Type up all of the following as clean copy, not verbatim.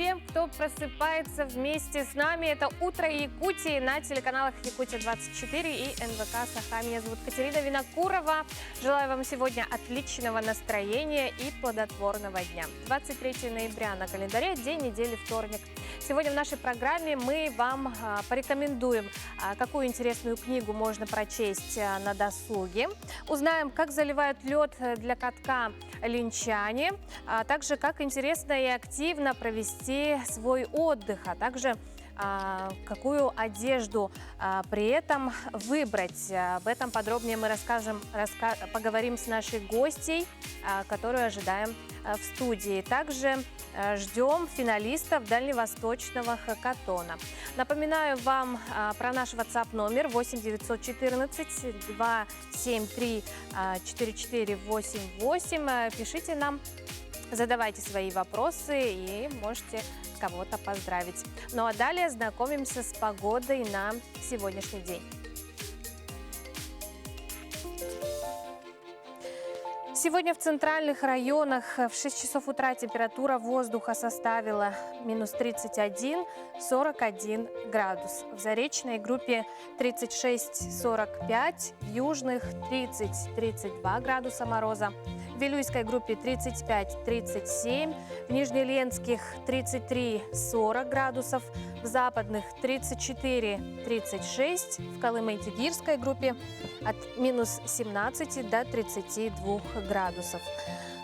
всем, кто просыпается вместе с нами. Это «Утро Якутии» на телеканалах «Якутия-24» и НВК Саха. Меня зовут Катерина Винокурова. Желаю вам сегодня отличного настроения и плодотворного дня. 23 ноября на календаре, день недели, вторник. Сегодня в нашей программе мы вам порекомендуем, какую интересную книгу можно прочесть на досуге. Узнаем, как заливают лед для катка линчане, а также как интересно и активно провести свой отдых, а также какую одежду при этом выбрать. Об этом подробнее мы поговорим с нашей гостьей, которую ожидаем в студии. Также ждем финалистов дальневосточного хакатона. Напоминаю вам про наш WhatsApp номер 8 914 273 4488. Пишите нам, задавайте свои вопросы и можете кого-то поздравить. Ну а далее знакомимся с погодой на сегодняшний день. Сегодня в центральных районах в 6 часов утра температура воздуха составила минус 31-41 градус. В заречной группе 36-45, в южных 30-32 градуса мороза. В Вилюйской группе 35-37, в Нижнеленских 33-40 градусов, в западных 34-36, в Колыме-Тигирской группе от минус 17 до 32 градусов.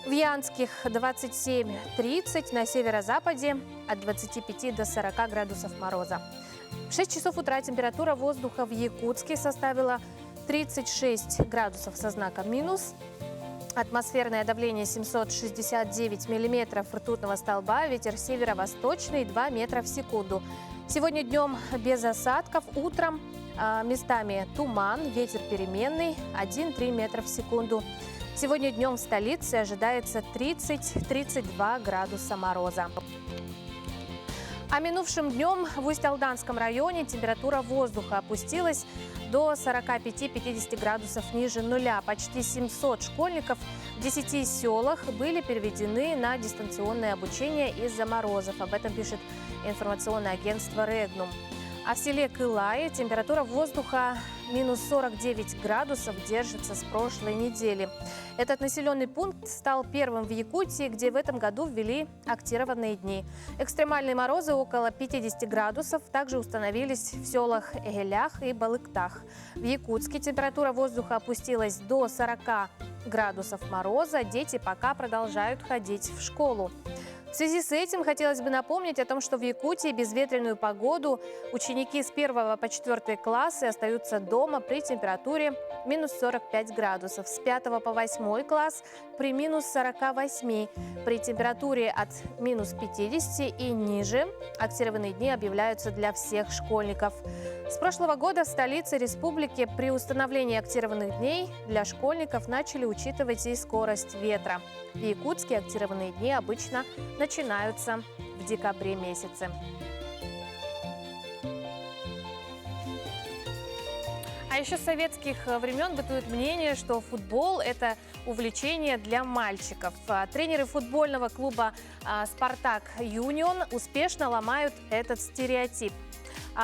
В Янских 27-30, на северо-западе от 25 до 40 градусов мороза. В 6 часов утра температура воздуха в Якутске составила 36 градусов со знаком минус. Атмосферное давление 769 миллиметров ртутного столба, ветер северо-восточный 2 метра в секунду. Сегодня днем без осадков, утром местами туман, ветер переменный 1-3 метра в секунду. Сегодня днем в столице ожидается 30-32 градуса мороза. А минувшим днем в Усть-Алданском районе температура воздуха опустилась до 45-50 градусов ниже нуля. Почти 700 школьников в 10 селах были переведены на дистанционное обучение из-за морозов. Об этом пишет информационное агентство «Регнум». А в селе Кылае температура воздуха минус 49 градусов держится с прошлой недели. Этот населенный пункт стал первым в Якутии, где в этом году ввели актированные дни. Экстремальные морозы около 50 градусов также установились в селах Эгелях и Балыктах. В Якутске температура воздуха опустилась до 40 градусов мороза. Дети пока продолжают ходить в школу. В связи с этим хотелось бы напомнить о том, что в Якутии безветренную погоду ученики с 1 по 4 классы остаются дома при температуре минус 45 градусов, с 5 по 8 класс при минус 48, при температуре от минус 50 и ниже. Актированные дни объявляются для всех школьников. С прошлого года в столице республики при установлении актированных дней для школьников начали учитывать и скорость ветра. В Якутске актированные дни обычно начинаются в декабре месяце. А еще с советских времен бытует мнение, что футбол – это увлечение для мальчиков. Тренеры футбольного клуба «Спартак Юнион» успешно ломают этот стереотип.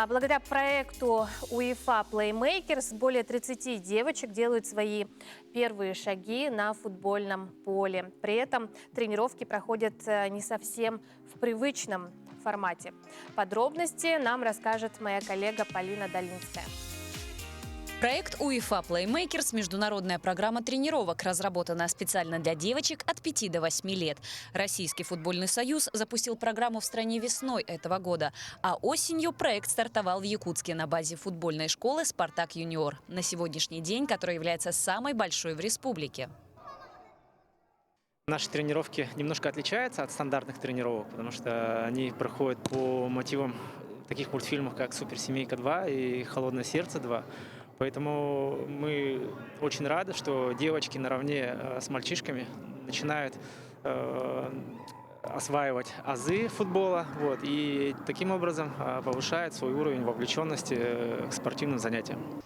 Благодаря проекту UEFA Playmakers более 30 девочек делают свои первые шаги на футбольном поле. При этом тренировки проходят не совсем в привычном формате. Подробности нам расскажет моя коллега Полина Долинская. Проект UEFA Playmakers – международная программа тренировок, разработанная специально для девочек от 5 до 8 лет. Российский футбольный союз запустил программу в стране весной этого года, а осенью проект стартовал в Якутске на базе футбольной школы «Спартак Юниор», на сегодняшний день которая является самой большой в республике. Наши тренировки немножко отличаются от стандартных тренировок, потому что они проходят по мотивам таких мультфильмов, как «Суперсемейка 2» и «Холодное сердце 2». Поэтому мы очень рады, что девочки наравне с мальчишками начинают осваивать азы футбола, и таким образом повышают свой уровень вовлеченности к спортивным занятиям.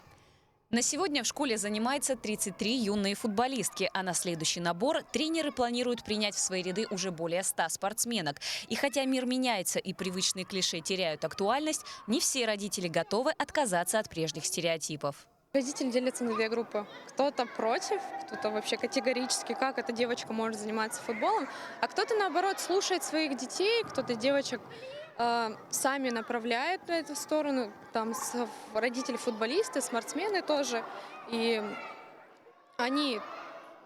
На сегодня в школе занимается 33 юные футболистки, а на следующий набор тренеры планируют принять в свои ряды уже более 100 спортсменок. И хотя мир меняется и привычные клише теряют актуальность, не все родители готовы отказаться от прежних стереотипов. Родители делятся на две группы. Кто-то против, кто-то вообще категорически, как эта девочка может заниматься футболом, а кто-то, наоборот, слушает своих детей, кто-то девочек сами направляет на эту сторону. Там родители футболисты, спортсмены тоже. И они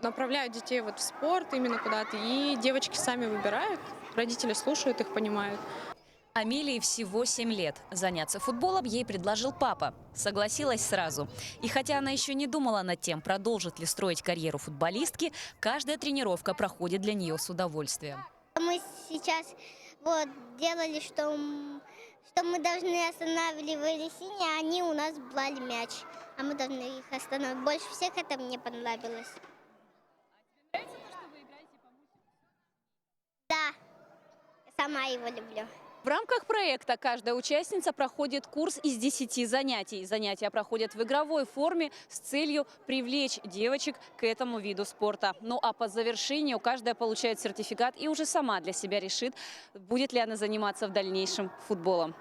направляют детей вот в спорт именно куда-то. И девочки сами выбирают, родители слушают их, понимают. Амелии всего 7 лет. Заняться футболом ей предложил папа. Согласилась сразу. И хотя она еще не думала над тем, продолжит ли строить карьеру футболистки, каждая тренировка проходит для нее с удовольствием. Мы сейчас вот делали, что мы должны останавливали синие, а они у нас брали мяч. А мы должны их остановить. Больше всех это мне понравилось. Да, я сама его люблю. В рамках проекта каждая участница проходит курс из 10 занятий. Занятия проходят в игровой форме с целью привлечь девочек к этому виду спорта. Ну а по завершению каждая получает сертификат и уже сама для себя решит, будет ли она заниматься в дальнейшем футболом.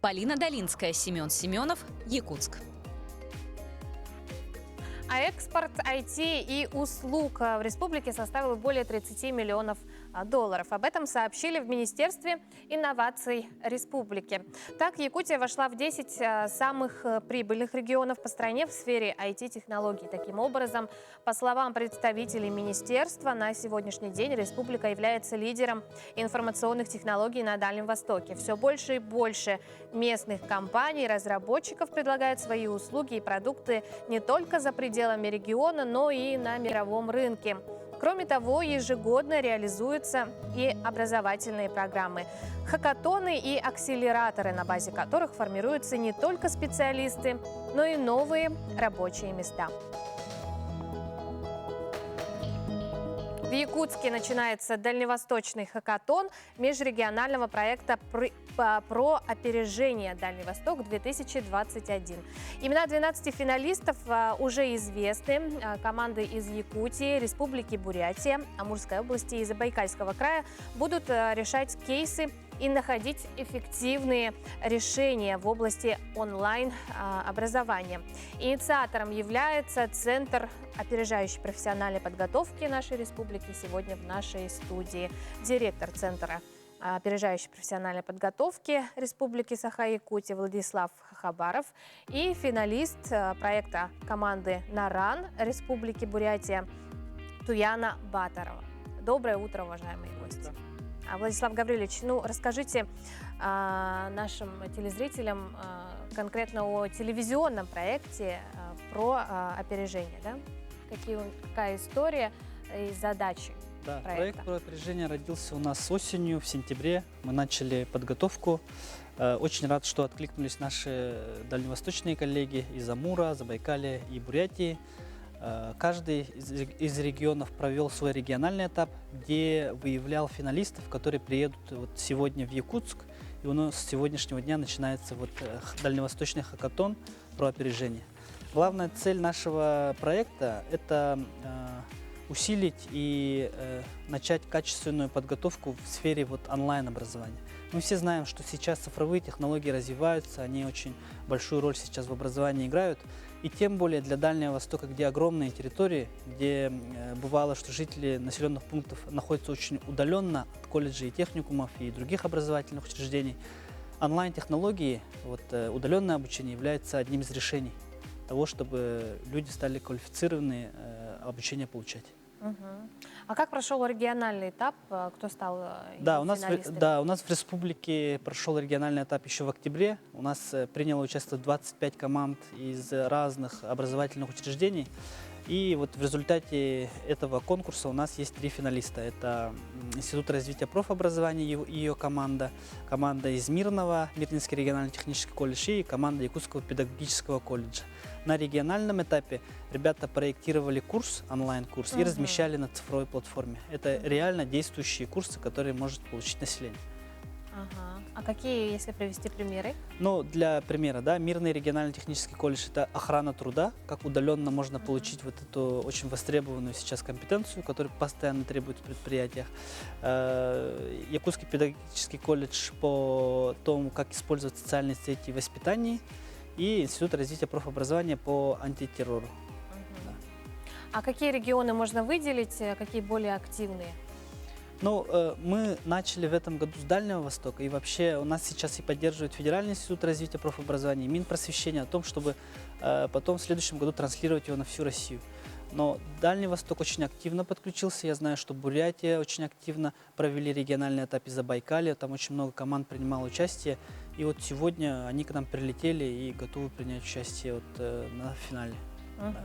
Полина Долинская, Семен Семенов, Якутск. А экспорт IT и услуг в республике составил более 30 миллионов долларов. Об этом сообщили в Министерстве инноваций республики. Так, Якутия вошла в 10 самых прибыльных регионов по стране в сфере IT-технологий. Таким образом, по словам представителей министерства, на сегодняшний день республика является лидером информационных технологий на Дальнем Востоке. Все больше и больше местных компаний, разработчиков предлагают свои услуги и продукты не только за пределами региона, но и на мировом рынке. Кроме того, ежегодно реализуются и образовательные программы, хакатоны и акселераторы, на базе которых формируются не только специалисты, но и новые рабочие места. В Якутске начинается дальневосточный хакатон межрегионального проекта про опережение Дальний Восток-2021. Имена 12 финалистов уже известны. Команды из Якутии, Республики Бурятия, Амурской области и Забайкальского края будут решать кейсы и находить эффективные решения в области онлайн-образования. Инициатором является Центр опережающей профессиональной подготовки нашей республики. Сегодня в нашей студии директор Центра опережающей профессиональной подготовки Республики Саха-Якутия Владислав Хабаров и финалист проекта команды «Наран» Республики Бурятия Туяна Батарова. Доброе утро, уважаемые гости. Владислав Гаврилович, расскажите нашим телезрителям конкретно о телевизионном проекте про опережение. Да? Какая история и задачи Да, проекта? проект про опережение родился у нас осенью, в сентябре. Мы начали подготовку. Очень рад, что откликнулись наши дальневосточные коллеги из Амура, Забайкалья и Бурятии. Каждый из регионов провел свой региональный этап, где выявлял финалистов, которые приедут вот сегодня в Якутск. И у нас с сегодняшнего дня начинается дальневосточный хакатон про опережение. Главная цель нашего проекта – это усилить и начать качественную подготовку в сфере онлайн-образования. Мы все знаем, что сейчас цифровые технологии развиваются, они очень большую роль сейчас в образовании играют. И тем более для Дальнего Востока, где огромные территории, где бывало, что жители населенных пунктов находятся очень удаленно от колледжей и техникумов и других образовательных учреждений, онлайн-технологии, удаленное обучение является одним из решений того, чтобы люди стали квалифицированные обучение получать. А как прошел региональный этап? Кто стал финалистами? У нас в республике прошел региональный этап еще в октябре. У нас приняло участие 25 команд из разных образовательных учреждений. И вот в результате этого конкурса у нас есть 3 финалиста. Это Институт развития профобразования и ее команда, команда из Мирнинский региональный технический колледж и команда Якутского педагогического колледжа. На региональном этапе ребята проектировали курс, онлайн-курс, и размещали на цифровой платформе. Это реально действующие курсы, которые может получить население. Ага. А какие, если привести примеры? Ну, для примера, да, Мирный региональный технический колледж – это охрана труда, как удаленно можно получить вот эту очень востребованную сейчас компетенцию, которую постоянно требуют в предприятиях. Якутский педагогический колледж по тому, как использовать социальные сети в воспитании, и Институт развития профобразования по антитеррору. Да. А какие регионы можно выделить, какие более активные? Ну, мы начали в этом году с Дальнего Востока, и вообще у нас сейчас и поддерживает Федеральный институт развития профобразования, и Минпросвещения о том, чтобы потом в следующем году транслировать его на всю Россию. Но Дальний Восток очень активно подключился, я знаю, что Бурятия очень активно провели региональный этап из Забайкалья, там очень много команд принимало участие, и вот сегодня они к нам прилетели и готовы принять участие вот, на финале. Мгм. Да.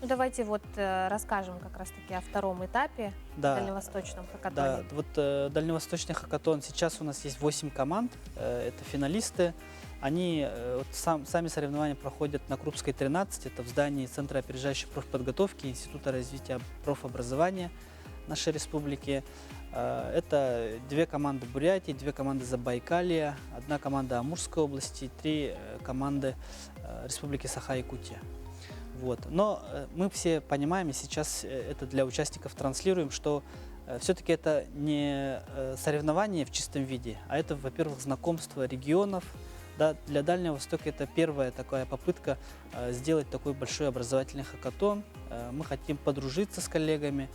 Ну, давайте вот расскажем как раз-таки о втором этапе, Да. дальневосточном Да, хакатоне. вот дальневосточный хакатон, сейчас у нас есть 8 команд, это финалисты. Они, сами соревнования проходят на Крупской 13, это в здании Центра опережающей профподготовки Института развития профобразования нашей республики. Это 2 команды Бурятии, 2 команды Забайкалья, 1 команда Амурской области, 3 команды Республики Саха-Якутия. Вот. Но мы все понимаем, и сейчас это для участников транслируем, что все-таки это не соревнование в чистом виде, а это, во-первых, знакомство регионов. Да, для Дальнего Востока это первая такая попытка сделать такой большой образовательный хакатон. Мы хотим подружиться с коллегами,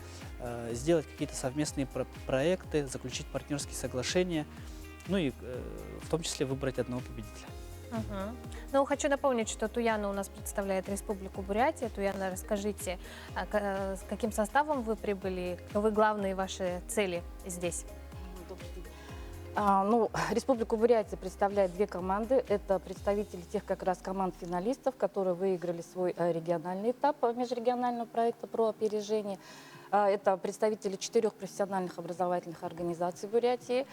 сделать какие-то совместные проекты, заключить партнерские соглашения, ну и в том числе выбрать одного победителя. Мгм. Ну, хочу напомнить, что Туяна у нас представляет Республику Бурятия. Туяна, расскажите, с каким составом вы прибыли, каковы главные ваши цели здесь? Добрый день. Республику Бурятия представляет 2 команды. Это представители тех как раз команд-финалистов, которые выиграли свой региональный этап межрегионального проекта про опережение. Это представители 4 профессиональных образовательных организаций Бурятии.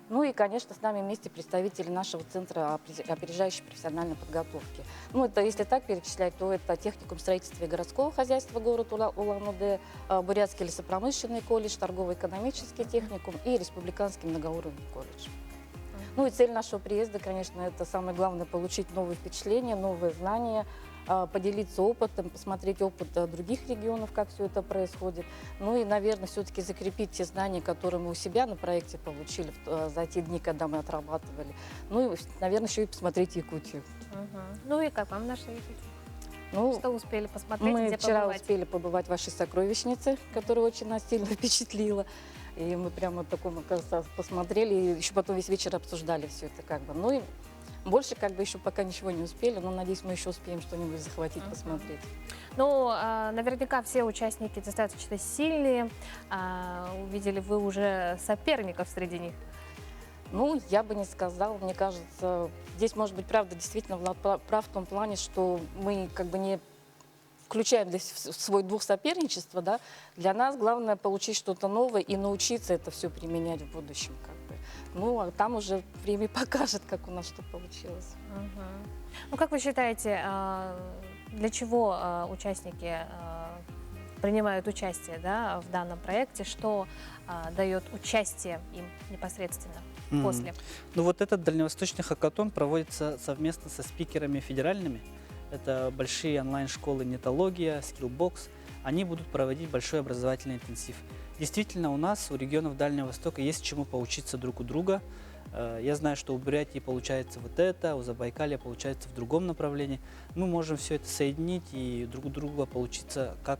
Ну и, конечно, с нами вместе представители нашего Центра опережающей профессиональной подготовки. Ну, это, если так перечислять, то это техникум строительства и городского хозяйства город Улан-Удэ, Бурятский лесопромышленный колледж, торгово-экономический техникум и республиканский многоуровневый колледж. Ну и цель нашего приезда, конечно, это самое главное – получить новые впечатления, новые знания, поделиться опытом, посмотреть опыт других регионов, как все это происходит. Ну и, наверное, все-таки закрепить те знания, которые мы у себя на проекте получили за те дни, когда мы отрабатывали. Ну и, наверное, еще и посмотреть Якутию. Мгм. Ну и как вам наша Якутия? Ну, Что успели посмотреть, мы где вчера побывать? успели побывать в вашей сокровищнице, которая очень нас сильно впечатлила. И мы прямо такому посмотрели, и еще потом весь вечер обсуждали все это как бы. Ну и больше как бы еще пока ничего не успели, но надеюсь, мы еще успеем что-нибудь захватить, посмотреть. Ну, наверняка все участники достаточно сильные. Увидели вы уже соперников среди них? Ну, я бы не сказала, мне кажется, здесь, может быть, правда, действительно Влад прав в том плане, что мы как бы не включаем в свой дух соперничества, да. Для нас главное получить что-то новое и научиться это все применять в будущем, как бы. Ну, а там уже время покажет, как у нас что получилось. Мгм. Ну, как вы считаете, для чего участники принимают участие, да, в данном проекте? Что дает участие им непосредственно после? Ну вот этот дальневосточный хакатон проводится совместно со спикерами федеральными. Это большие онлайн-школы Нетология, Skillbox. Они будут проводить большой образовательный интенсив. Действительно, у нас, у регионов Дальнего Востока, есть чему поучиться друг у друга. Я знаю, что у Бурятии получается вот это, у Забайкалья получается в другом направлении. Мы можем все это соединить и друг у друга поучиться, как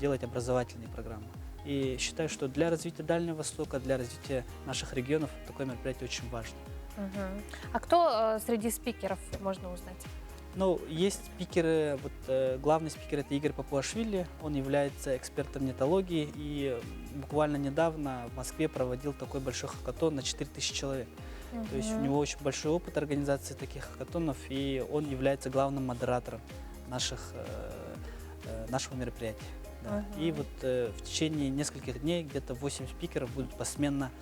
делать образовательные программы. И считаю, что для развития Дальнего Востока, для развития наших регионов такое мероприятие очень важно. Мгм. А кто среди спикеров можно узнать? Ну, есть спикеры, главный спикер – это Игорь Папуашвили, он является экспертом нетологии и буквально недавно в Москве проводил такой большой хакатон на 4000 человек. То есть у него очень большой опыт организации таких хакатонов, и он является главным модератором нашего мероприятия. Да. И вот в течение нескольких дней где-то 8 спикеров будут посменно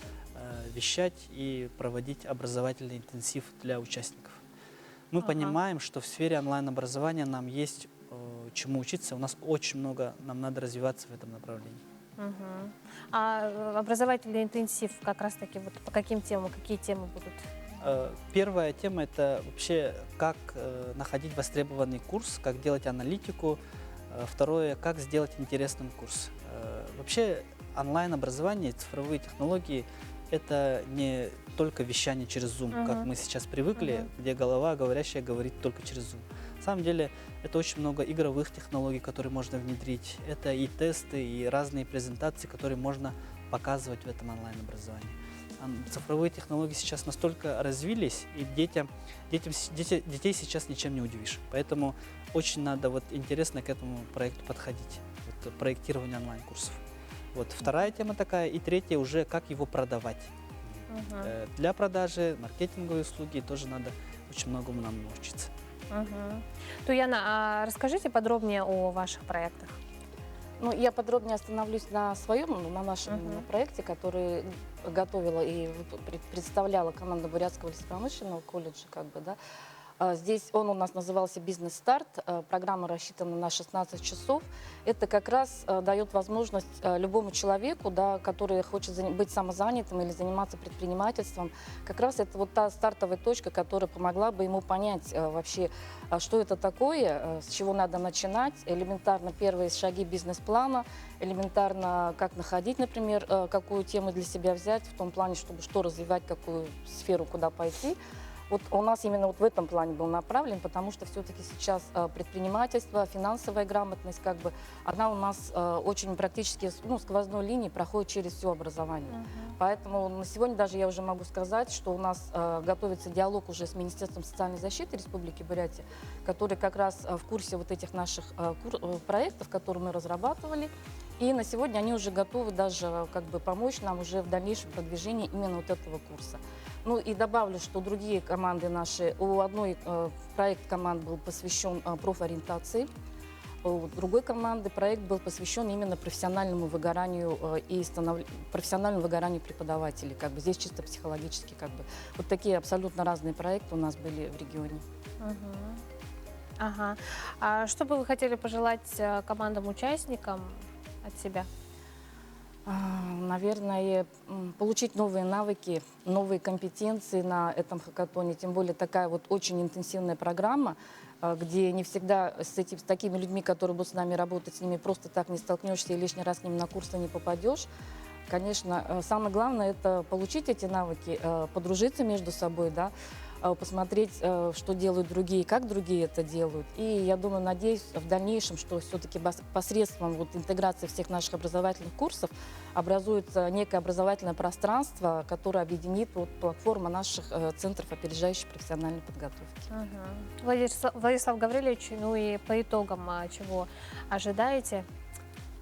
вещать и проводить образовательный интенсив для участников. Мы понимаем, что в сфере онлайн-образования нам есть чему учиться. У нас очень много, нам надо развиваться в этом направлении. Мгм. А образовательный интенсив как раз-таки вот по каким темам, какие темы будут? Первая тема – это вообще как находить востребованный курс, как делать аналитику. Второе – как сделать интересным курс. Вообще онлайн-образование, цифровые технологии – это не только вещание через Zoom, как мы сейчас привыкли, где голова говорящая говорит только через Zoom. На самом деле это очень много игровых технологий, которые можно внедрить. Это и тесты, и разные презентации, которые можно показывать в этом онлайн-образовании. Цифровые технологии сейчас настолько развились, и детей сейчас ничем не удивишь. Поэтому очень надо вот интересно к этому проекту подходить, вот, проектирование онлайн-курсов. Вот вторая тема такая, и третья уже как его продавать. Для продажи, маркетинговые услуги тоже надо очень многому нам научиться. Туяна, а расскажите подробнее о ваших проектах. Ну, я подробнее остановлюсь на своем, на нашем именно проекте, который готовила и представляла команда Бурятского лесопромышленного колледжа, как бы, да. Здесь он у нас назывался «Бизнес-старт». Программа рассчитана на 16 часов. Это как раз дает возможность любому человеку, да, который хочет быть самозанятым или заниматься предпринимательством. Как раз это вот та стартовая точка, которая помогла бы ему понять вообще, что это такое, с чего надо начинать. Элементарно первые шаги бизнес-плана, элементарно как находить, например, какую тему для себя взять, в том плане, чтобы что развивать, какую сферу, куда пойти. Вот у нас именно вот в этом плане был направлен, потому что все-таки сейчас предпринимательство, финансовая грамотность, как бы, она у нас очень практически, ну, сквозной линией проходит через все образование. Поэтому на сегодня даже я уже могу сказать, что у нас готовится диалог уже с Министерством социальной защиты Республики Бурятия, который как раз в курсе вот этих наших проектов, которые мы разрабатывали. И на сегодня они уже готовы даже как бы помочь нам уже в дальнейшем продвижении именно вот этого курса. Ну и добавлю, что другие команды наши, у одной проект команд был посвящен профориентации, у другой команды проект был посвящен именно профессиональному выгоранию и профессиональному выгоранию преподавателей. Как бы здесь чисто психологически, как бы. Вот такие абсолютно разные проекты у нас были в регионе. Ага. А что бы вы хотели пожелать командам-участникам от себя? Наверное, получить новые навыки, новые компетенции на этом хакатоне. Тем более такая вот очень интенсивная программа, где не всегда с такими людьми, которые будут с нами работать, с ними просто так не столкнешься и лишний раз с ними на курсы не попадешь. Конечно, самое главное – это получить эти навыки, подружиться между собой, да, посмотреть, что делают другие, как другие это делают. И я думаю, надеюсь в дальнейшем, что все-таки посредством вот интеграции всех наших образовательных курсов образуется некое образовательное пространство, которое объединит вот платформа наших центров опережающей профессиональной подготовки. Владислав Гаврилович, ну и по итогам чего ожидаете?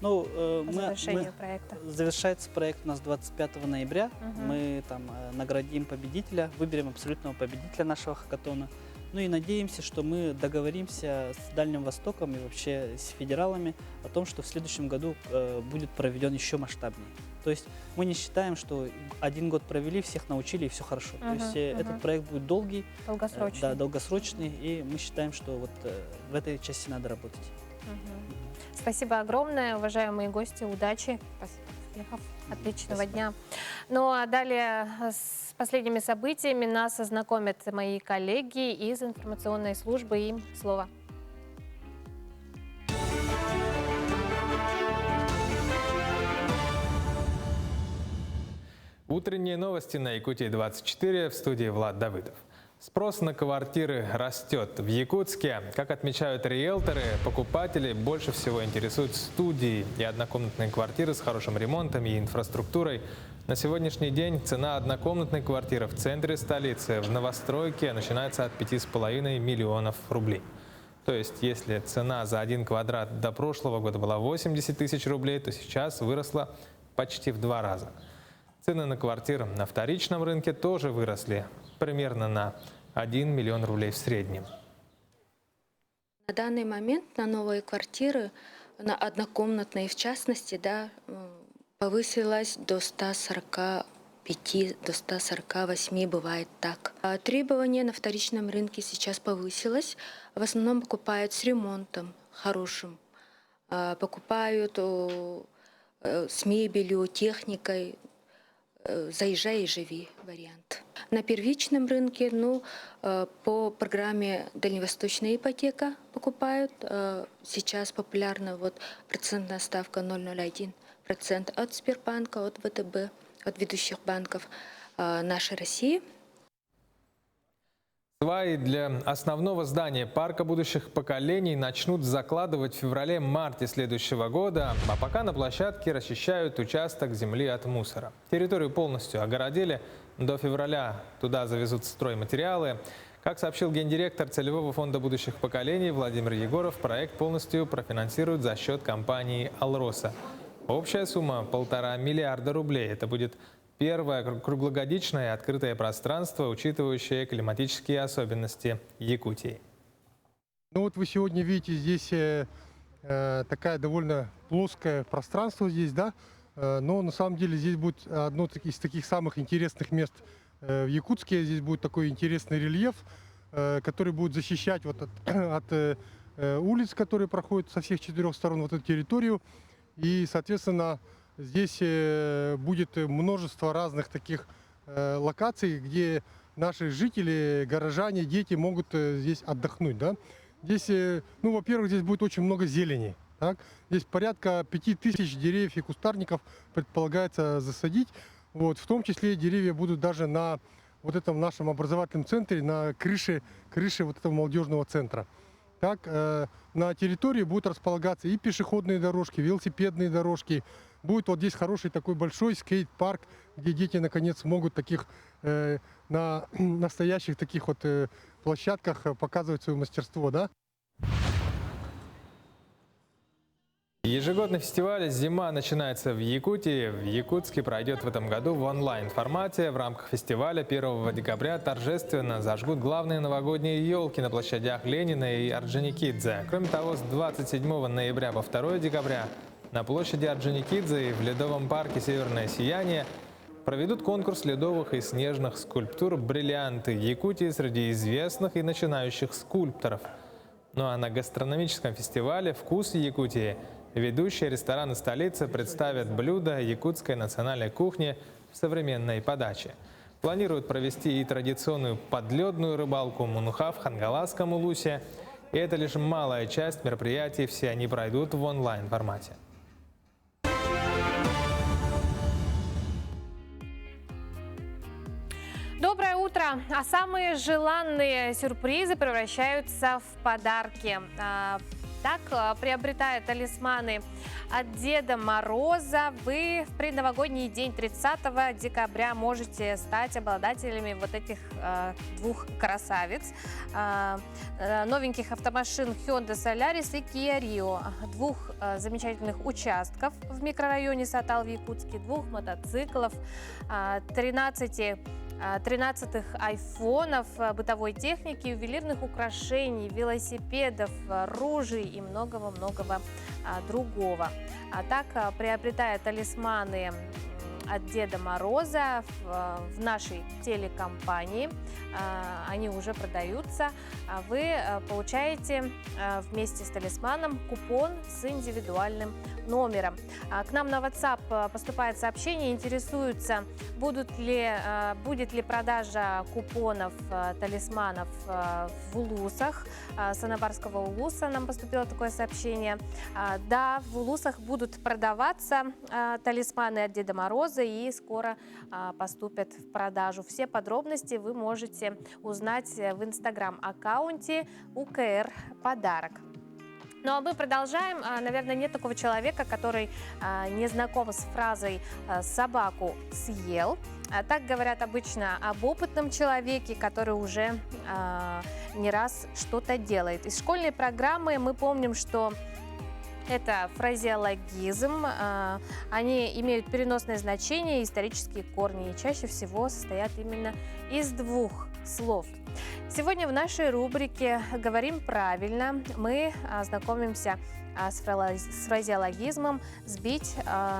Ну, по завершению проекта? Завершается проект у нас 25 ноября. Мы там наградим победителя, выберем абсолютного победителя нашего хакатона. Ну и надеемся, что мы договоримся с Дальним Востоком и вообще с федералами о том, что в следующем году будет проведен еще масштабнее. То есть мы не считаем, что один год провели, всех научили и все хорошо. То есть этот проект будет долгий, долгосрочный. Да, долгосрочный, и мы считаем, что вот в этой части надо работать. Спасибо огромное, уважаемые гости, удачи, успехов, отличного дня. Ну а далее с последними событиями нас ознакомят мои коллеги из информационной службы. Им слово. Утренние новости на Якутии-24, в студии Влад Давыдов. Спрос на квартиры растет. В Якутске, как отмечают риэлторы, покупатели больше всего интересуют студии и однокомнатные квартиры с хорошим ремонтом и инфраструктурой. На сегодняшний день цена однокомнатной квартиры в центре столицы в новостройке начинается от 5,5 миллионов рублей. То есть, если цена за 1 квадрат до прошлого года была 80 тысяч рублей, то сейчас выросла почти в 2 раза. Цены на квартиры на вторичном рынке тоже выросли примерно на 1 миллион рублей в среднем. На данный момент на новые квартиры, на однокомнатные в частности, да, повысилась до 145, до 148, бывает так. А требования на вторичном рынке сейчас повысилось. В основном покупают с ремонтом хорошим. Покупают с мебелью, техникой. Заезжай и живи вариант. На первичном рынке, по программе «Дальневосточная ипотека» покупают. Сейчас популярна процентная ставка 0,01% от Сбербанка, от ВТБ, от ведущих банков нашей России. Сваи для основного здания парка будущих поколений начнут закладывать в феврале-марте следующего года, а пока на площадке расчищают участок земли от мусора. Территорию полностью огородили. До февраля туда завезут стройматериалы. Как сообщил гендиректор Целевого фонда будущих поколений Владимир Егоров, проект полностью профинансируют за счет компании «Алроса». Общая сумма – 1,5 миллиарда рублей. Это будет первое круглогодичное открытое пространство, учитывающее климатические особенности Якутии. Вы сегодня видите здесь такая довольно плоское пространство здесь, да? Но на самом деле здесь будет одно из таких самых интересных мест в Якутске. Здесь будет такой интересный рельеф, который будет защищать от улиц, которые проходят со всех 4 сторон эту территорию. И, соответственно, здесь будет множество разных таких локаций, где наши жители, горожане, дети могут здесь отдохнуть. Да? Здесь, во-первых, здесь будет очень много зелени. Так? Здесь порядка 5000 деревьев и кустарников предполагается засадить. В том числе деревья будут даже на этом нашем образовательном центре, на крыше этого молодежного центра. Так, на территории будут располагаться и пешеходные дорожки, велосипедные дорожки. Будет здесь хороший такой большой скейт-парк, где дети наконец могут на настоящих таких площадках показывать свое мастерство, да? Ежегодный фестиваль «Зима начинается в Якутии». В Якутске пройдет в этом году в онлайн-формате. В рамках фестиваля 1 декабря торжественно зажгут главные новогодние елки на площадях Ленина и Орджоникидзе. Кроме того, с 27 ноября по 2 декабря на площади Орджоникидзе и в ледовом парке «Северное сияние» проведут конкурс ледовых и снежных скульптур «Бриллианты Якутии» среди известных и начинающих скульпторов. Ну а на гастрономическом фестивале «Вкус Якутии» ведущие рестораны столицы представят блюда якутской национальной кухни в современной подаче. Планируют провести и традиционную подледную рыбалку мунуха в Хангаласском улусе. И это лишь малая часть мероприятий, все они пройдут в онлайн-формате. Доброе утро! А самые желанные сюрпризы превращаются в подарки. Так, приобретая талисманы от Деда Мороза, вы в предновогодний день 30 декабря можете стать обладателями этих 2 красавиц. Новеньких автомашин Hyundai Solaris и Kia Rio, 2 замечательных участков в микрорайоне Сатал в Якутске, 2 мотоциклов, 13 айфонов, бытовой техники, ювелирных украшений, велосипедов, ружей и многого-многого другого. А так, приобретая талисманы от Деда Мороза в нашей телекомпании, они уже продаются, вы получаете вместе с талисманом купон с индивидуальным номером. К нам на WhatsApp поступает сообщение, интересуются, будет ли продажа купонов, талисманов в Улусах, Санабарского Улуса. Нам поступило такое сообщение. Да, в Улусах будут продаваться талисманы от Деда Мороза и скоро поступят в продажу. Все подробности вы можете узнать в инстаграм-аккаунте УКР Подарок. Ну а мы продолжаем. Наверное, нет такого человека, который не знаком с фразой «собаку съел». Так говорят обычно об опытном человеке, который уже не раз что-то делает. Из школьной программы мы помним, что это фразеологизм, они имеют переносное значение, исторические корни и чаще всего состоят именно из 2 слов. Сегодня в нашей рубрике «Говорим правильно» мы знакомимся с фразеологизмом «сбить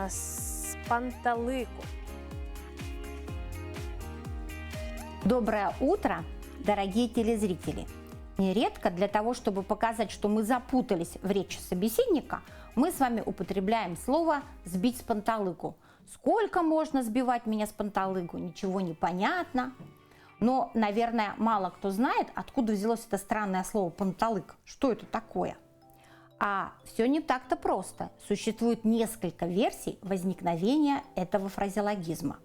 с панталыку». Доброе утро, дорогие телезрители! Нередко для того, чтобы показать, что мы запутались в речи собеседника, мы с вами употребляем слово «сбить с панталыку». Сколько можно сбивать меня с панталыку? Ничего не понятно. Но, наверное, мало кто знает, откуда взялось это странное слово «панталык». Что это такое? А все не так-то просто. Существует несколько версий возникновения этого фразеологизма.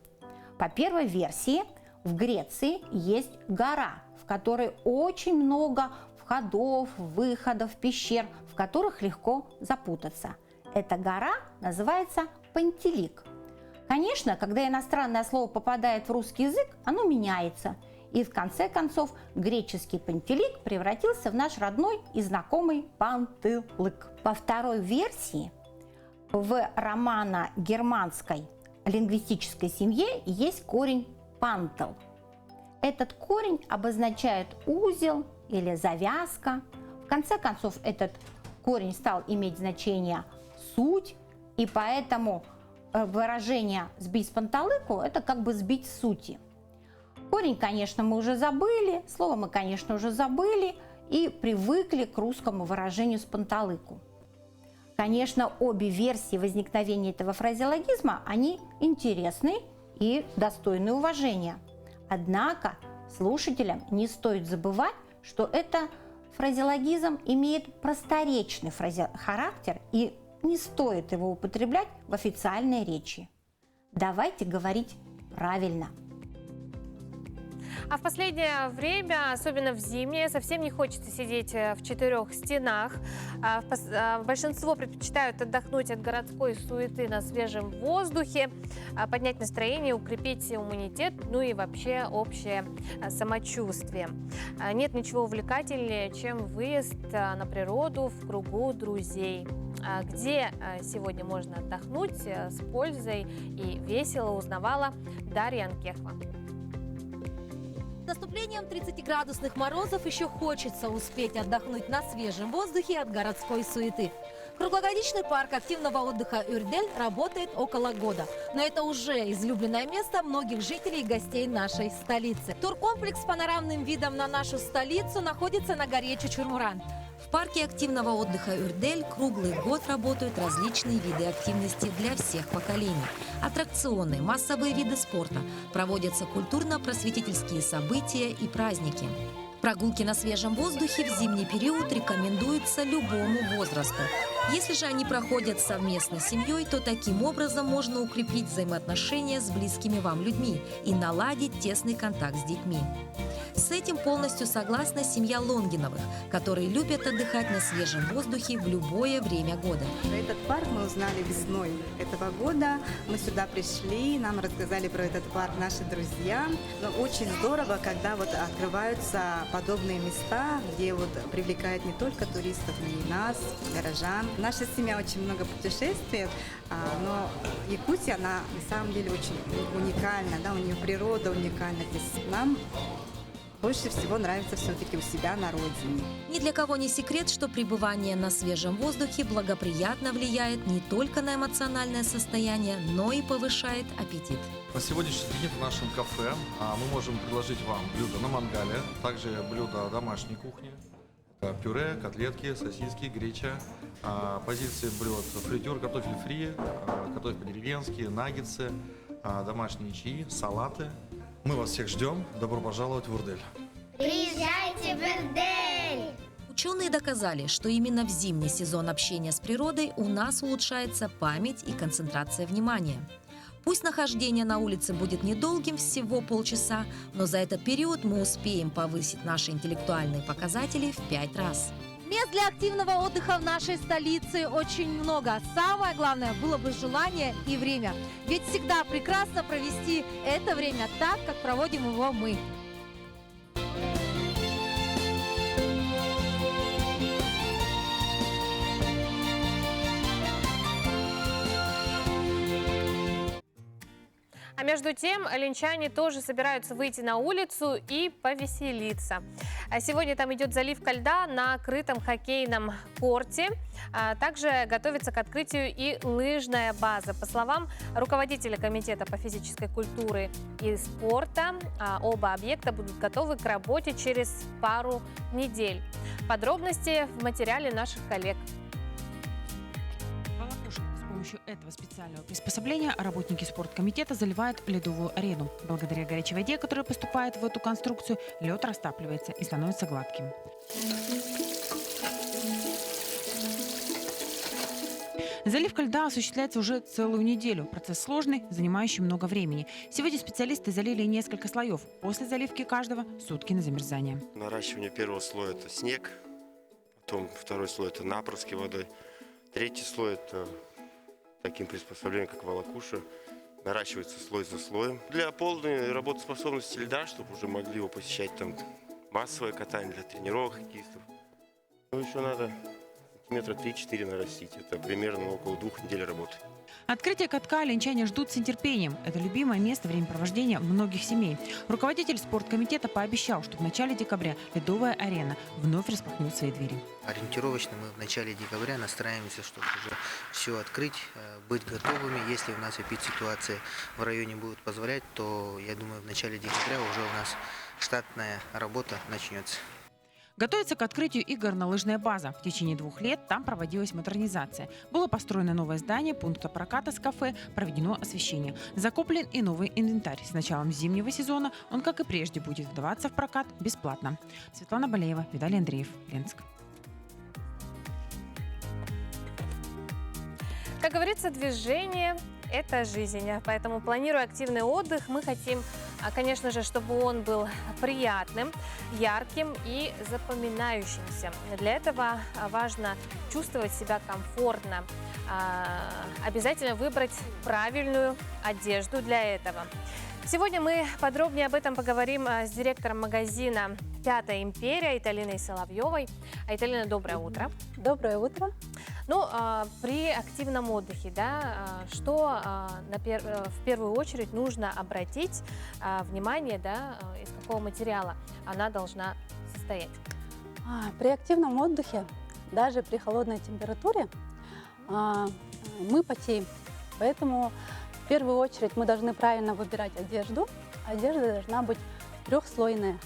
По первой версии, в Греции есть гора, в которой очень много входов, выходов, пещер, в которых легко запутаться. Эта гора называется Пантелик. Конечно, когда иностранное слово попадает в русский язык, оно меняется. И в конце концов греческий Пантелик превратился в наш родной и знакомый Пантылык. По второй версии, в романо-германской лингвистической семье есть корень «пантел». Этот корень обозначает узел или завязка. В конце концов, этот корень стал иметь значение «суть», и поэтому выражение «сбить с панталыку» – это как бы «сбить с сути». Корень, конечно, мы уже забыли, слово мы, конечно, уже забыли и привыкли к русскому выражению «с панталыку». Конечно, обе версии возникновения этого фразеологизма, они интересны и достойны уважения. Однако слушателям не стоит забывать, что это фразеологизм имеет просторечный характер и не стоит его употреблять в официальной речи. Давайте говорить правильно. А в последнее время, особенно в зимнее, совсем не хочется сидеть в четырех стенах. Большинство предпочитают отдохнуть от городской суеты на свежем воздухе, поднять настроение, укрепить иммунитет, ну и вообще общее самочувствие. Нет ничего увлекательнее, чем выезд на природу в кругу друзей. Где сегодня можно отдохнуть с пользой и весело, узнавала Дарья Анкехова. С наступлением 30-градусных морозов еще хочется успеть отдохнуть на свежем воздухе от городской суеты. Круглогодичный парк активного отдыха «Юрдель» работает около года. Но это уже излюбленное место многих жителей и гостей нашей столицы. Туркомплекс с панорамным видом на нашу столицу находится на горе Чучурмуран. В парке активного отдыха «Юрдель» круглый год работают различные виды активности для всех поколений. Аттракционы, массовые виды спорта, проводятся культурно-просветительские события и праздники. Прогулки на свежем воздухе в зимний период рекомендуются любому возрасту. Если же они проходят совместно с семьей, то таким образом можно укрепить взаимоотношения с близкими вам людьми и наладить тесный контакт с детьми. С этим полностью согласна семья Лонгиновых, которые любят отдыхать на свежем воздухе в любое время года. Этот парк мы узнали весной этого года. Мы сюда пришли, нам рассказали про этот парк наши друзья. Но очень здорово, когда вот открываются подобные места, где вот привлекают не только туристов, но и нас, горожан. Наша семья очень много путешествует, но Якутия, она на самом деле очень уникальна, да, у нее природа уникальна. Здесь нам больше всего нравится все-таки у себя на родине. Ни для кого не секрет, что пребывание на свежем воздухе благоприятно влияет не только на эмоциональное состояние, но и повышает аппетит. На сегодняшний день в нашем кафе мы можем предложить вам блюда на мангале, также блюда домашней кухни. Пюре, котлетки, сосиски, греча. Позиции блюд: фритюр, картофель фри, картофель по-деревенски, наггетсы, домашние чаи, салаты. Мы вас всех ждем. Добро пожаловать в Юрдель. Приезжайте в Юрдель! Ученые доказали, что именно в зимний сезон общения с природой у нас улучшается память и концентрация внимания. Пусть нахождение на улице будет недолгим, всего полчаса, но за этот период мы успеем повысить наши интеллектуальные показатели в 5 раз. Мест для активного отдыха в нашей столице очень много. Самое главное было бы желание и время. Ведь всегда прекрасно провести это время так, как проводим его мы. А между тем, ленчане тоже собираются выйти на улицу и повеселиться. Сегодня там идет заливка льда на крытом хоккейном корте. Также готовится к открытию и лыжная база. По словам руководителя комитета по физической культуре и спорта, оба объекта будут готовы к работе через пару недель. Подробности в материале наших коллег. С помощью этого специального приспособления работники спорткомитета заливают ледовую арену. Благодаря горячей воде, которая поступает в эту конструкцию, лед растапливается и становится гладким. Заливка льда осуществляется уже целую неделю. Процесс сложный, занимающий много времени. Сегодня специалисты залили несколько слоев. После заливки каждого сутки на замерзание. Наращивание первого слоя – это снег, потом второй слой – это напрыски водой, третий слой – это таким приспособлением, как волокуша. Наращивается слой за слоем. Для полной работоспособности льда, чтобы уже могли его посещать там массовое катание для тренировок хоккеистов. Ну, еще надо метра 3-4 нарастить. Это примерно около 2 недель работы. Открытие катка ленчане ждут с нетерпением. Это любимое место времяпровождения многих семей. Руководитель спорткомитета пообещал, что в начале декабря ледовая арена вновь распахнет свои двери. Ориентировочно мы в начале декабря настраиваемся, чтобы уже все открыть, быть готовыми. Если у нас эпидситуация в районе будет позволять, то, я думаю, в начале декабря уже у нас штатная работа начнется. Готовится к открытию и горнолыжная база. В течение 2 лет там проводилась модернизация. Было построено новое здание, пункта проката с кафе, проведено освещение. Закуплен и новый инвентарь. С началом зимнего сезона он, как и прежде, будет выдаваться в прокат бесплатно. Светлана Балеева, Виталий Андреев, Ленск. Как говорится, движение – это жизнь. Поэтому, планируя активный отдых, мы хотим, конечно же, чтобы он был приятным, ярким и запоминающимся. Для этого важно чувствовать себя комфортно. Обязательно выбрать правильную одежду для этого. Сегодня мы подробнее об этом поговорим с директором магазина «Пятая империя» Италиной Соловьевой. Италина, доброе утро. Доброе утро. Ну, при активном отдыхе, да, что в первую очередь нужно обратить внимание, да, из какого материала она должна состоять? При активном отдыхе, даже при холодной температуре, мы потеем. Поэтому в первую очередь мы должны правильно выбирать одежду. Одежда должна быть трехслойная.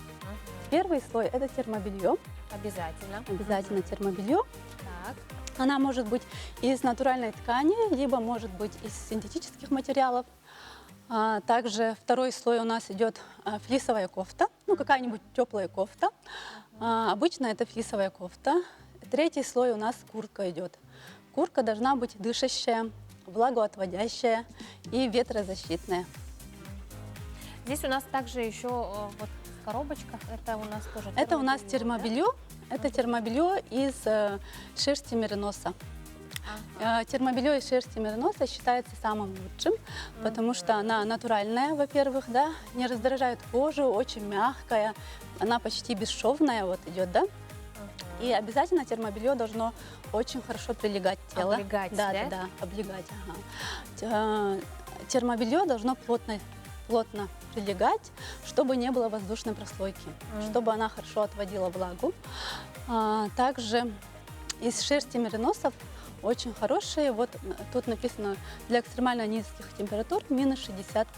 Первый слой – это термобелье. Обязательно. Обязательно термобелье. Так. Она может быть из натуральной ткани, либо может быть из синтетических материалов. Также второй слой у нас идет флисовая кофта, ну какая-нибудь теплая кофта. Обычно это флисовая кофта. Третий слой у нас куртка идет. Куртка должна быть дышащая, влагоотводящая и ветрозащитная. Здесь у нас также еще вот в коробочках, это у нас тоже это у нас термобелье. Да? Это термобелье из шерсти мериноса. Термобелье из шерсти мериноса считается самым лучшим, потому что она натуральная, во-первых, да, не раздражает кожу, очень мягкая, она почти бесшовная вот идет, да. И обязательно термобелье должно очень хорошо прилегать к телу. Облегать, да? Да, облегать. Ага. Термобелье должно плотно прилегать, чтобы не было воздушной прослойки, чтобы она хорошо отводила влагу. Также из шерсти мериносов очень хорошие, вот тут написано для экстремально низких температур минус 60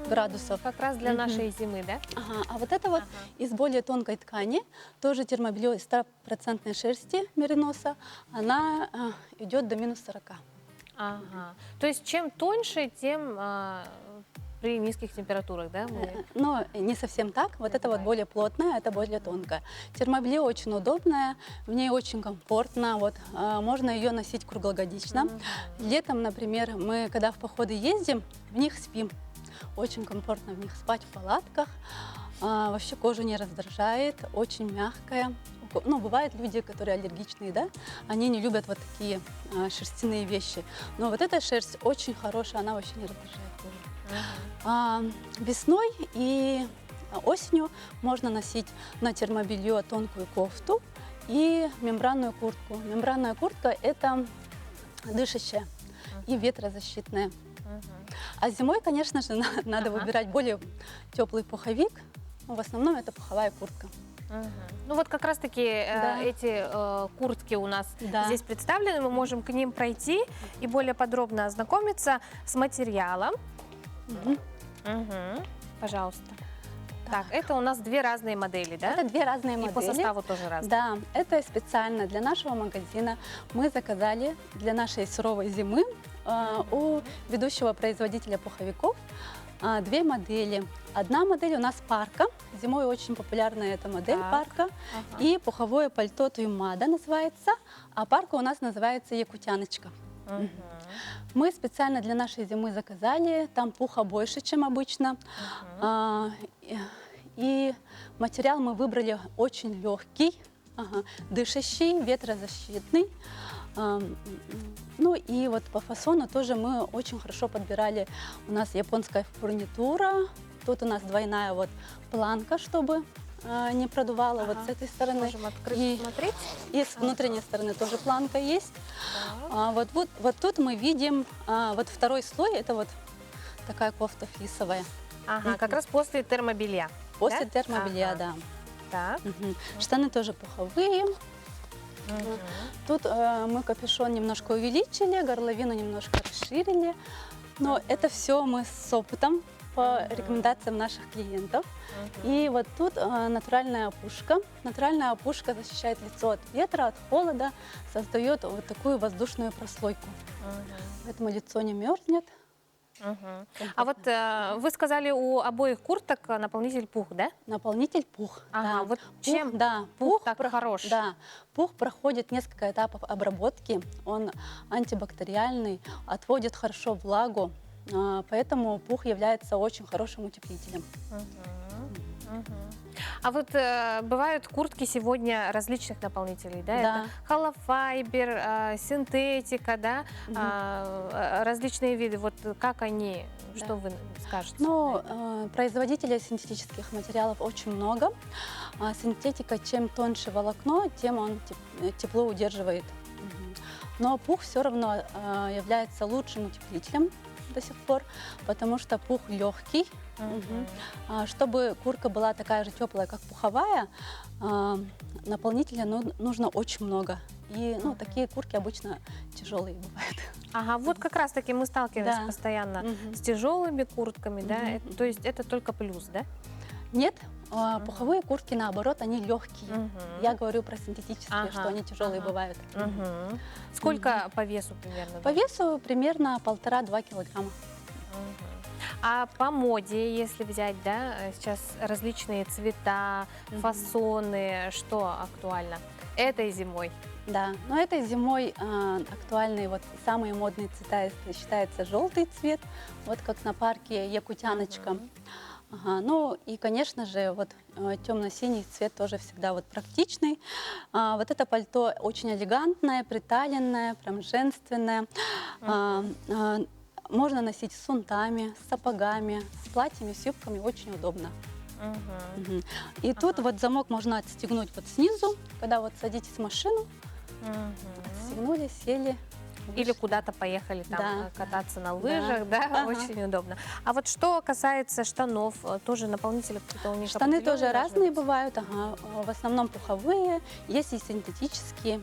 градусов. Как раз для нашей зимы, да? Ага. А вот это вот из более тонкой ткани, тоже термобелье из 100% шерсти мериноса, она идет до минус 40. Ага. То есть чем тоньше, тем при низких температурах, да? Но не совсем так. Вот это вот более плотное, это более тонкое. Термобелье очень удобное, в ней очень комфортно. Вот, можно ее носить круглогодично. Летом, например, мы, когда в походы ездим, в них спим. Очень комфортно в них спать в палатках. Вообще кожу не раздражает, очень мягкая. Ну, бывают люди, которые аллергичные, да, они не любят вот такие шерстяные вещи. Но вот эта шерсть очень хорошая, она вообще не раздражает кожу. Весной и осенью можно носить на термобелье тонкую кофту и мембранную куртку. Мембранная куртка – это дышащая и ветрозащитная. А зимой, конечно же, надо выбирать более теплый пуховик. В основном это пуховая куртка. Ну вот как раз-таки эти куртки у нас здесь представлены, мы можем к ним пройти и более подробно ознакомиться с материалом. Пожалуйста. Так, это у нас две разные модели, да? Это две разные модели. И по составу тоже разные. Да, это специально для нашего магазина. Мы заказали для нашей суровой зимы у ведущего производителя пуховиков две модели. Одна модель у нас парка. Зимой очень популярная эта модель парка. И пуховое пальто Туймада называется. А парка у нас называется Якутяночка. Мы специально для нашей зимы заказали. Там пуха больше, чем обычно. И материал мы выбрали очень легкий, дышащий, ветрозащитный. Ну и вот по фасону тоже мы очень хорошо подбирали. У нас японская фурнитура. Тут у нас двойная вот планка, чтобы не продувало. Вот с этой стороны. Можем открыть, смотреть. И с внутренней стороны тоже планка есть. Вот тут мы видим вот второй слой. Это вот такая кофта флисовая. Ага, как раз после термобелья. После термобелья, да. Так. Штаны тоже пуховые. Тут мы капюшон немножко увеличили, горловину немножко расширили. Но это все мы с опытом по рекомендациям наших клиентов. И вот тут натуральная опушка. Натуральная опушка защищает лицо от ветра, от холода, создает вот такую воздушную прослойку. Поэтому лицо не мерзнет. А вот вы сказали, у обоих курток наполнитель пух, да? Наполнитель пух. Ага, да. вот Пух, чем да, пух так хорош? Да, пух проходит несколько этапов обработки. Он антибактериальный, отводит хорошо влагу, поэтому пух является очень хорошим утеплителем. А вот бывают куртки сегодня различных наполнителей, да? Да. Это холофайбер, синтетика, да? Различные виды. Вот как они, что вы скажете? Ну, производителей синтетических материалов очень много. Синтетика, чем тоньше волокно, тем он тепло удерживает. Но пух все равно является лучшим утеплителем до сих пор, потому что пух легкий. Чтобы куртка была такая же теплая, как пуховая, наполнителя нужно очень много. И такие куртки обычно тяжелые бывают. Ага, вот как раз-таки мы сталкиваемся постоянно с тяжелыми куртками, да? То есть это только плюс, да? Нет, пуховые куртки, наоборот, они легкие. Я говорю про синтетические, что они тяжелые бывают. Сколько по весу примерно? По весу примерно 1,5-2 килограмма. А по моде, если взять, да, сейчас различные цвета, фасоны, что актуально этой зимой? Да, но этой зимой актуальные вот самые модные цвета считается желтый цвет, вот как на парке Якутяночка. Ну и, конечно же, вот темно-синий цвет тоже всегда вот практичный. Вот это пальто очень элегантное, приталенное, прям женственное. Можно носить с унтами, с сапогами, с платьями, с юбками, очень удобно. И тут вот замок можно отстегнуть вот снизу, когда вот садитесь в машину, отстегнули, сели. Или куда-то поехали там кататься на лыжах, да, очень удобно. А вот что касается штанов, тоже наполнители какие-то у них Штаны тоже разные бывают, в основном пуховые, есть и синтетические.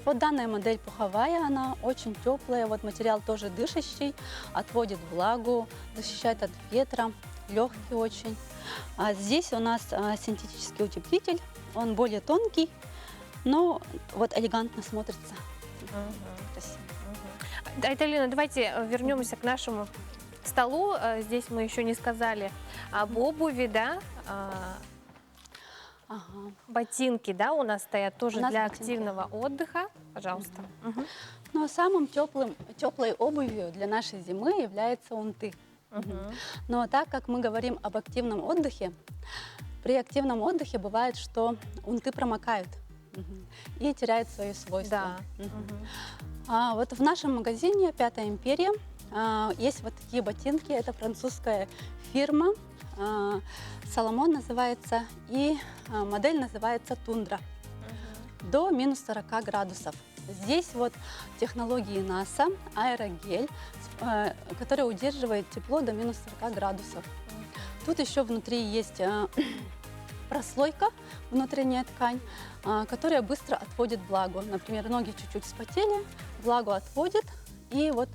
Вот данная модель пуховая, она очень теплая, вот материал тоже дышащий, отводит влагу, защищает от ветра, легкий очень. А здесь у нас синтетический утеплитель, он более тонкий, но вот элегантно смотрится. Красиво. Айталина, давайте вернемся к нашему столу. Здесь мы еще не сказали об обуви, да? Ботинки, да, у нас стоят тоже для активного отдыха. Пожалуйста. Но самым теплой обувью для нашей зимы являются унты. Но так как мы говорим об активном отдыхе, при активном отдыхе бывает, что унты промокают и теряют свои свойства. Вот в нашем магазине «Пятая империя» есть вот такие ботинки. Это французская фирма. Соломон называется, и модель называется «Тундра». До минус 40 градусов. Здесь вот технологии НАСА, аэрогель, который удерживает тепло до минус 40 градусов. Тут еще внутри есть прослойка, внутренняя ткань, которая быстро отводит влагу. Например, ноги чуть-чуть вспотели, влагу отводит, и вот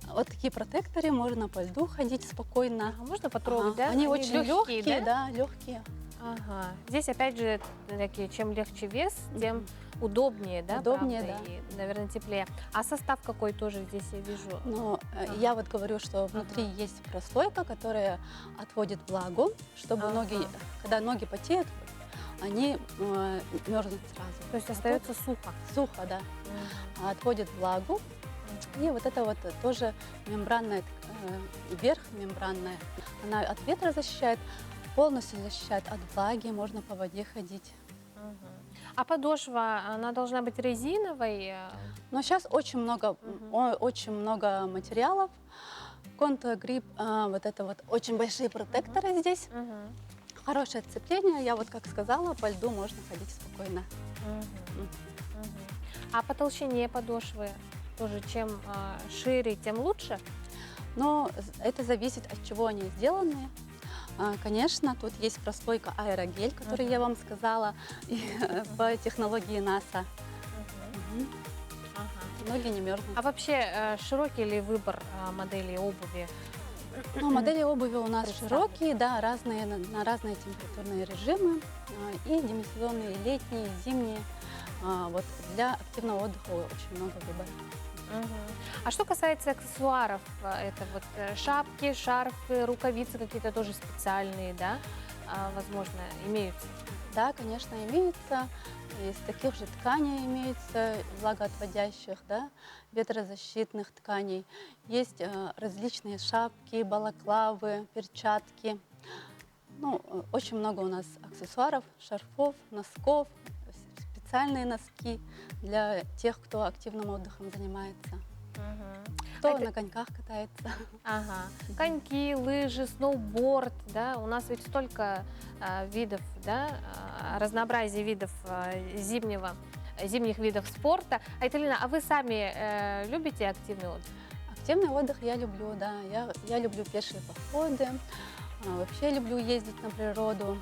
вот такие протекторы, можно по льду ходить спокойно. Можно потрогать, да? Они очень легкие, да? да, легкие. Ага. Здесь опять же такие, чем легче вес, тем удобнее, да? Удобнее, правда? да. И, наверное, теплее. А состав какой тоже здесь я вижу? Но я вот говорю, что внутри есть прослойка, которая отводит влагу, чтобы ноги, когда ноги потеют, они мерзнут сразу. То есть остается сухо? Сухо, да. Отводит влагу. И вот это вот тоже мембранная, верх мембранная. Она от ветра защищает, полностью защищает от влаги, можно по воде ходить. А подошва, она должна быть резиновой? Но сейчас очень много материалов. Контагрип, вот это вот очень большие протекторы здесь. Хорошее сцепление, я вот как сказала, по льду можно ходить спокойно. А по толщине подошвы тоже чем шире, тем лучше? Но это зависит от чего они сделаны. Конечно, тут есть прослойка аэрогель, который я вам сказала, по технологии НАСА. Ноги не мерзнут. А вообще широкий ли выбор моделей обуви? Ну, модели обуви у нас широкие, да, разные, на разные температурные режимы. И демисезонные, и летние, и зимние. Вот для активного отдыха очень много выбора. А что касается аксессуаров, это вот шапки, шарфы, рукавицы какие-то тоже специальные, да, возможно, имеются? Да, конечно, имеются. Из таких же тканей имеются, влагоотводящих, да, ветрозащитных тканей. Есть различные шапки, балаклавы, перчатки. Ну, очень много у нас аксессуаров, шарфов, носков, специальные носки для тех, кто активным отдыхом занимается. Кто на коньках катается. Ага. Коньки, лыжи, сноуборд, да, у нас ведь столько видов, да, разнообразие видов зимних видов спорта. Айталина, а вы сами любите активный отдых? Активный отдых я люблю, да. Я люблю пешие походы, вообще люблю ездить на природу.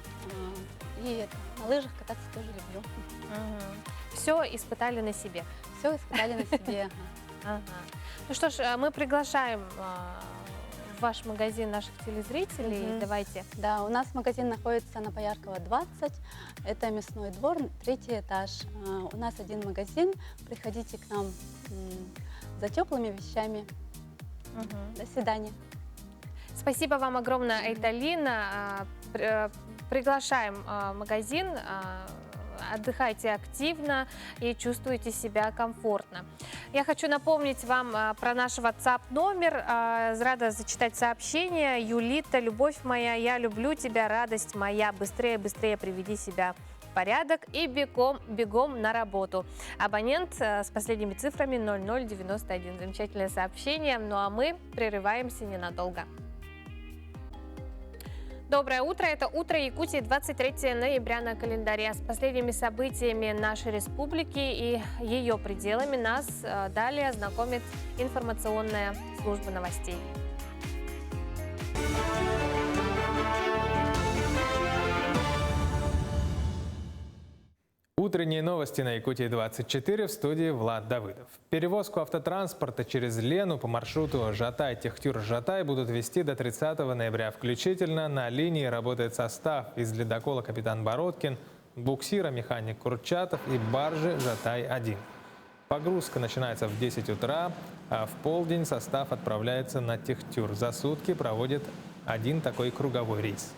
И на лыжах кататься тоже люблю. Все испытали на себе? Все испытали на себе. Ну что ж, мы приглашаем в ваш магазин наших телезрителей. Давайте. Да, у нас магазин находится на Пояркова, 20. Это Мясной двор, 3-й этаж. У нас один магазин. Приходите к нам за теплыми вещами. До свидания. Спасибо вам огромное, Айталина. Приглашаем в магазин. Отдыхайте активно и чувствуйте себя комфортно. Я хочу напомнить вам про наш WhatsApp номер. Рада зачитать сообщение. Юлита, любовь моя, я люблю тебя, радость моя. Быстрее, быстрее приведи себя в порядок и бегом на работу. Абонент с последними цифрами 0091. Замечательное сообщение. Ну а мы прерываемся ненадолго. Доброе утро. Это «Утро Якутии», 23 ноября на календаре. С последними событиями нашей республики и ее пределами нас далее знакомит информационная служба новостей. Утренние новости на Якутии-24, в студии Влад Давыдов. Перевозку автотранспорта через Лену по маршруту Жатай-Техтюр-Жатай будут вести до 30 ноября включительно. На линии работает состав из ледокола «Капитан Бородкин», буксира «Механик Курчатов» и баржи «Жатай-1». Погрузка начинается в 10 утра, а в полдень состав отправляется на Техтюр. За сутки проводит один такой круговой рейс.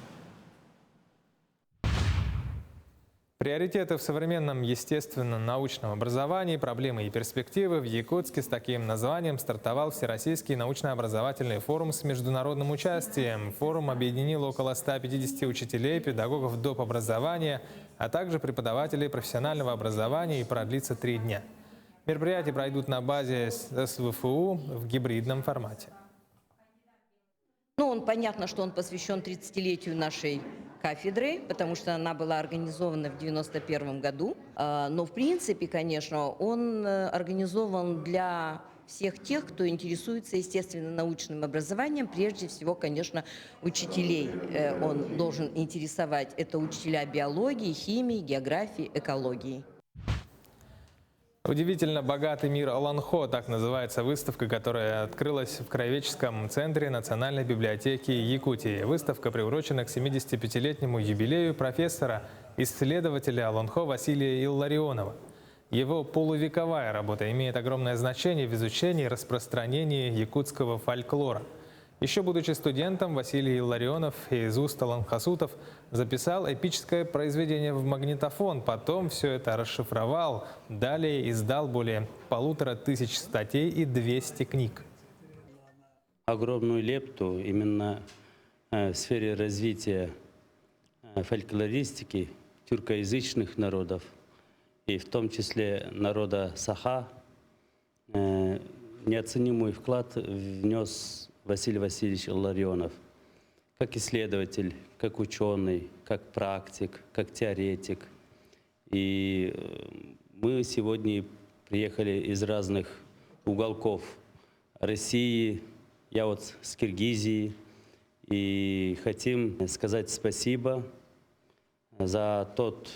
Приоритеты в современном естественно-научном образовании, проблемы и перспективы. В Якутске с таким названием стартовал Всероссийский научно-образовательный форум с международным участием. Форум объединил около 150 учителей, педагогов доп. Образования, а также преподавателей профессионального образования и продлится 3 дня. Мероприятия пройдут на базе СВФУ в гибридном формате. Ну, понятно, что он посвящен 30-летию нашей кафедрой, потому что она была организована в 1991 году. Но, в принципе, конечно, он организован для всех тех, кто интересуется естественно-научным образованием. Прежде всего, конечно, учителей он должен интересовать. Это учителя биологии, химии, географии, экологии. Удивительно богатый мир Олонхо, так называется выставка, которая открылась в Краеведческом центре Национальной библиотеки Якутии. Выставка приурочена к 75-летнему юбилею профессора-исследователя Олонхо Василия Илларионова. Его полувековая работа имеет огромное значение в изучении и распространении якутского фольклора. Еще будучи студентом, Василий Илларионов из уст олонхосутов записал эпическое произведение в магнитофон, потом все это расшифровал, далее издал более 1500 статей и 200 книг. Огромную лепту именно в сфере развития фольклористики тюркоязычных народов, и в том числе народа Саха, неоценимый вклад внес Василий Васильевич Илларионов, как исследователь, как ученый, как практик, как теоретик. И мы сегодня приехали из разных уголков России, я вот с Киргизии, и хотим сказать спасибо за тот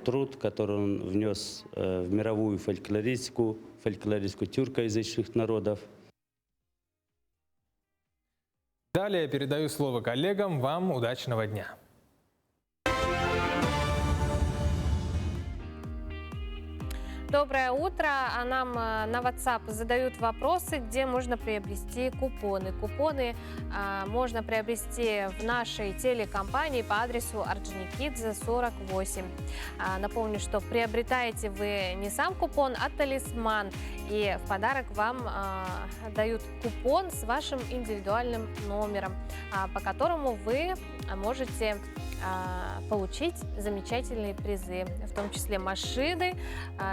труд, который он внес в мировую фольклористику тюркоязычных народов. Далее передаю слово коллегам. Вам удачного дня. Доброе утро. А нам на WhatsApp задают вопросы, где можно приобрести купоны. Купоны можно приобрести в нашей телекомпании по адресу Орджоникидзе, 48. Напомню, что приобретаете вы не сам купон, а талисман. И в подарок вам дают купон с вашим индивидуальным номером, по которому вы можете получить замечательные призы, в том числе машины,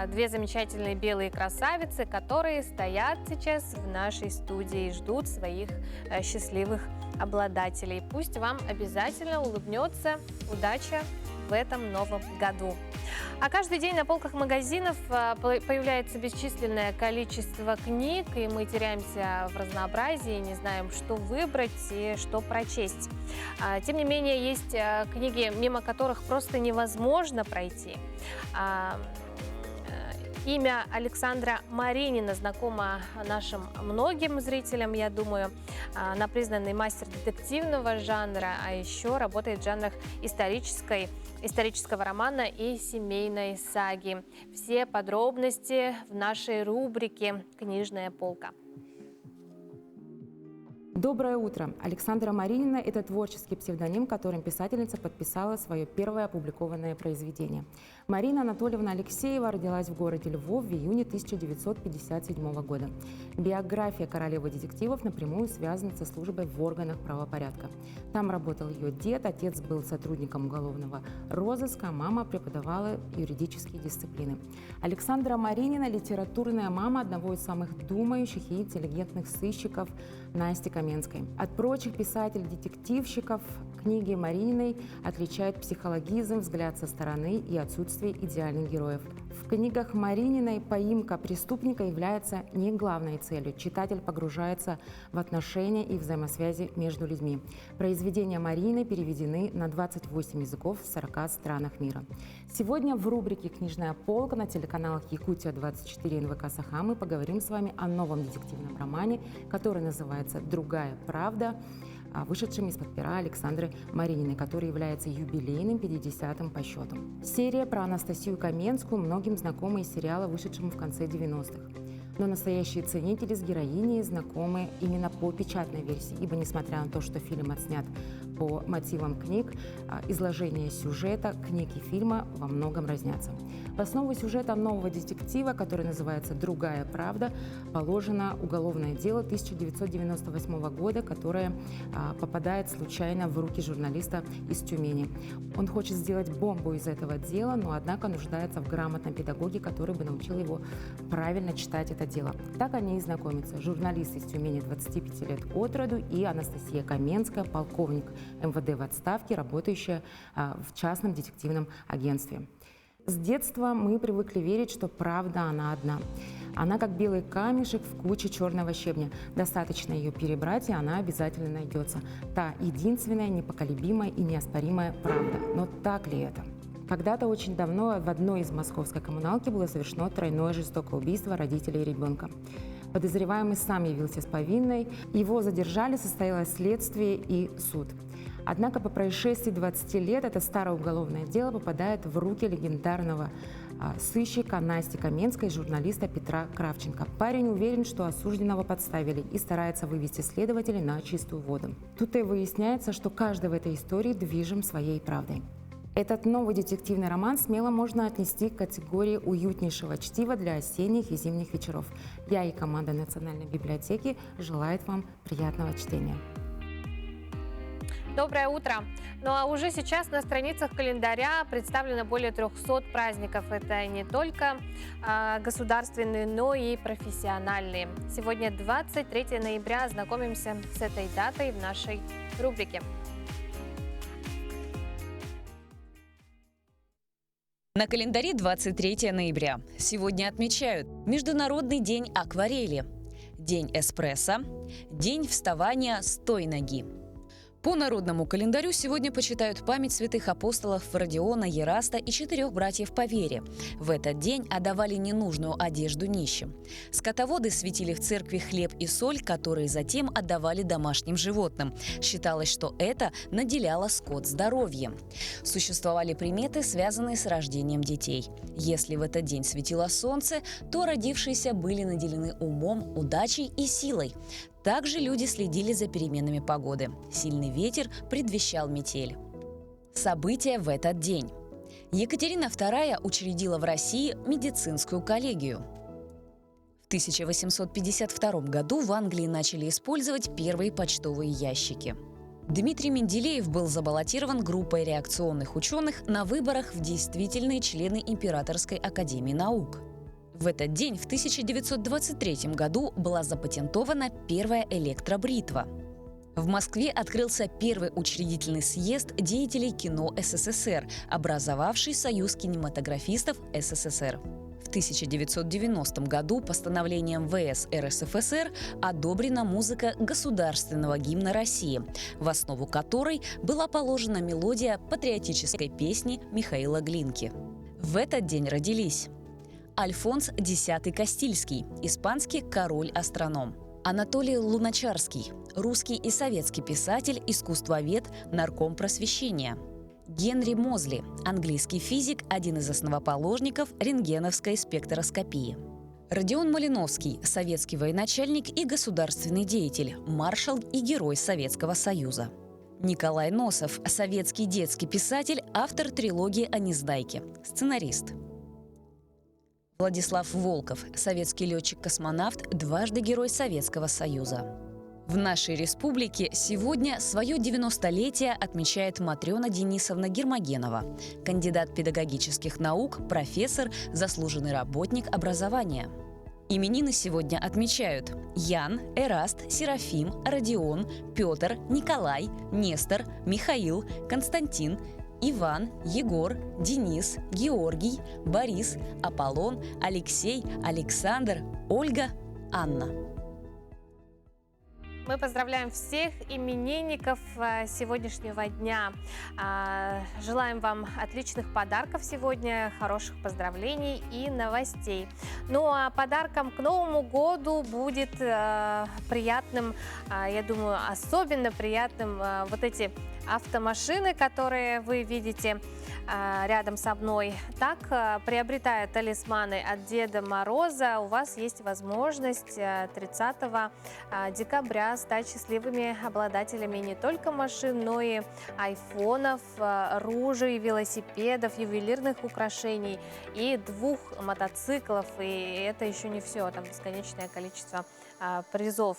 две замечательные белые красавицы, которые стоят сейчас в нашей студии и ждут своих счастливых обладателей. Пусть вам обязательно улыбнется удача в этом новом году. А каждый день на полках магазинов появляется бесчисленное количество книг, и мы теряемся в разнообразии, не знаем, что выбрать и что прочесть. Тем не менее, есть книги, мимо которых просто невозможно пройти. Имя Александра Маринина знакомо нашим многим зрителям, я думаю. Она признанный мастер детективного жанра, а еще работает в жанрах исторического романа и семейной саги. Все подробности в нашей рубрике «Книжная полка». Доброе утро. Александра Маринина – это творческий псевдоним, которым писательница подписала свое первое опубликованное произведение. Марина Анатольевна Алексеева родилась в городе Львов в июне 1957 года. Биография королевы детективов напрямую связана со службой в органах правопорядка. Там работал ее дед, отец был сотрудником уголовного розыска, а мама преподавала юридические дисциплины. Александра Маринина – литературная мама одного из самых думающих и интеллигентных сыщиков Насти Каменской. От прочих писателей-детективщиков книги Марининой отличают психологизм, взгляд со стороны и отсутствие идеальных героев. В книгах Марининой поимка преступника является не главной целью. Читатель погружается в отношения и взаимосвязи между людьми. Произведения Марининой переведены на 28 языков в 40 странах мира. Сегодня в рубрике «Книжная полка» на телеканалах Якутия-24 и НВК Саха мы поговорим с вами о новом детективном романе, который называется «Другая правда», вышедшим из-под пера Александры Марининой, который является юбилейным 50-м по счету. Серия про Анастасию Каменскую многим знакома из сериала, вышедшего в конце 90-х. Но настоящие ценители с героиней знакомы именно по печатной версии, ибо несмотря на то, что фильм отснят по мотивам книг, изложение сюжета книг и фильма во многом разнятся. В основу сюжета нового детектива, который называется «Другая правда», положено уголовное дело 1998 года, которое попадает случайно в руки журналиста из Тюмени. Он хочет сделать бомбу из этого дела, но однако нуждается в грамотном педагоге, который бы научил его правильно читать это дело. Так они и знакомятся. Журналист из Тюмени 25 лет от роду и Анастасия Каменская, полковник МВД в отставке, работающая в частном детективном агентстве. С детства мы привыкли верить, что правда она одна. Она как белый камешек в куче черного щебня. Достаточно ее перебрать, и она обязательно найдется. Та единственная, непоколебимая и неоспоримая правда. Но так ли это? Когда-то очень давно в одной из московской коммуналки было совершено тройное жестокое убийство родителей и ребенка. Подозреваемый сам явился с повинной, его задержали, состоялось следствие и суд. Однако по происшествии 20 лет это старое уголовное дело попадает в руки легендарного сыщика Насти Каменской и журналиста Петра Кравченко. Парень уверен, что осужденного подставили и старается вывести следователей на чистую воду. Тут и выясняется, что каждый в этой истории движим своей правдой. Этот новый детективный роман смело можно отнести к категории уютнейшего чтива для осенних и зимних вечеров. Я и команда Национальной библиотеки желает вам приятного чтения. Доброе утро! Ну а уже сейчас на страницах календаря представлено более 300 праздников. Это не только государственные, но и профессиональные. Сегодня 23 ноября. Знакомимся с этой датой в нашей рубрике. На календаре 23 ноября. Сегодня отмечают Международный день акварели, День эспрессо, День вставания с той ноги. По народному календарю сегодня почитают память святых апостолов Родиона, Ераста и 4 братьев по вере. В этот день отдавали ненужную одежду нищим. Скотоводы светили в церкви хлеб и соль, которые затем отдавали домашним животным. Считалось, что это наделяло скот здоровьем. Существовали приметы, связанные с рождением детей. Если в этот день светило солнце, то родившиеся были наделены умом, удачей и силой. Также люди следили за переменами погоды. Сильный ветер предвещал метель. События в этот день. Екатерина II учредила в России медицинскую коллегию. В 1852 году в Англии начали использовать первые почтовые ящики. Дмитрий Менделеев был забаллотирован группой реакционных ученых на выборах в действительные члены Императорской академии наук. В этот день, в 1923 году, была запатентована первая электробритва. В Москве открылся первый учредительный съезд деятелей кино СССР, образовавший Союз кинематографистов СССР. В 1990 году постановлением ВС РСФСР одобрена музыка государственного гимна России, в основу которой была положена мелодия патриотической песни Михаила Глинки. В этот день родились Альфонс X Кастильский, испанский король-астроном. Анатолий Луначарский, русский и советский писатель, искусствовед, нарком просвещения. Генри Мозли, английский физик, один из основоположников рентгеновской спектроскопии. Родион Малиновский, советский военачальник и государственный деятель, маршал и герой Советского Союза. Николай Носов, советский детский писатель, автор трилогии о Незнайке, сценарист. Владислав Волков, советский летчик-космонавт, дважды Герой Советского Союза. В нашей республике сегодня свое 90-летие отмечает Матрена Денисовна Гермогенова, кандидат педагогических наук, профессор, заслуженный работник образования. Именины сегодня отмечают Ян, Эраст, Серафим, Родион, Петр, Николай, Нестор, Михаил, Константин, Иван, Егор, Денис, Георгий, Борис, Аполлон, Алексей, Александр, Ольга, Анна. Мы поздравляем всех именинников сегодняшнего дня. Желаем вам отличных подарков сегодня, хороших поздравлений и новостей. Ну а подарком к Новому году будет приятным, я думаю, особенно приятным вот эти автомашины, которые вы видите рядом со мной. Так, приобретая талисманы от Деда Мороза, у вас есть возможность 30 декабря стать счастливыми обладателями не только машин, но и айфонов, ружей, велосипедов, ювелирных украшений и 2 мотоциклов. И это еще не все, там бесконечное количество призов.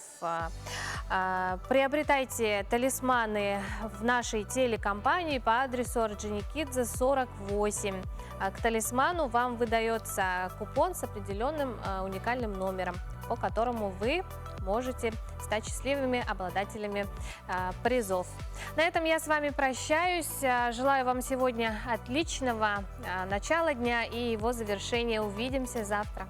Приобретайте талисманы в нашей телекомпании по адресу Орджоникидзе, 48. К талисману вам выдается купон с определенным уникальным номером, по которому вы можете стать счастливыми обладателями призов. На этом я с вами прощаюсь. Желаю вам сегодня отличного начала дня и его завершения. Увидимся завтра.